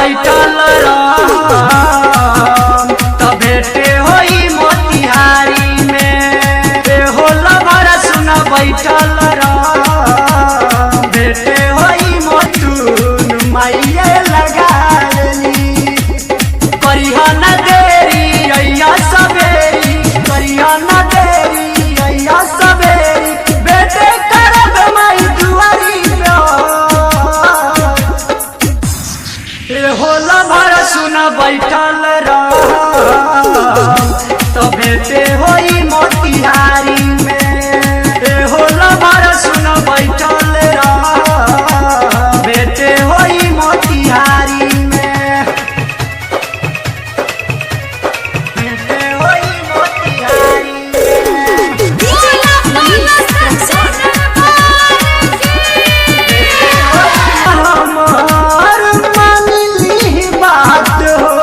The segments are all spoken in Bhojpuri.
बैठल राम तो भेटे होई मोतिहारी में। हो लभर सुन बैठल राम भेटे होई मोतून माइये लगा लेली। करिहा न देरी अइया सवेरी करिहा न देरी अइया सवेरी बेटे करब माई दुआरी पे। हो लभर सुन बैठल राम तो भेटे होई मोतिहारी में। हो लभर सुन बैठल राम भेटे होई मोतिहारी में। भेटे होई मोतिहारी हमार मानली बात हो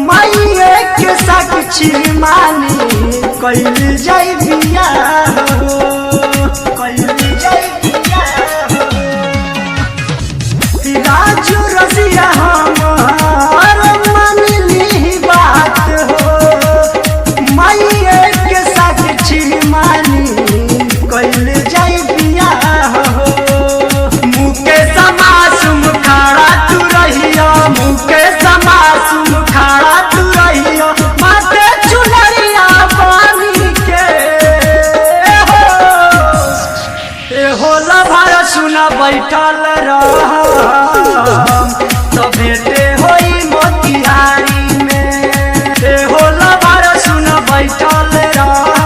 माइये के साक्षी मानी कैल जाई बियाह हो कैल जाई बियाह हो। राजू रसिया हमार मानली बात हो माइये के साक्षी मानी कैल जाई बियाह हो। मुके समासुम खड़ा तू रहिया मुके समासुम खड़ा तू रहिया माथे चुनरिया पानी के। हो लभर सुन बैठल राम तो भेटे होई मोतिहारी में। हो लभर सुन बैठल राम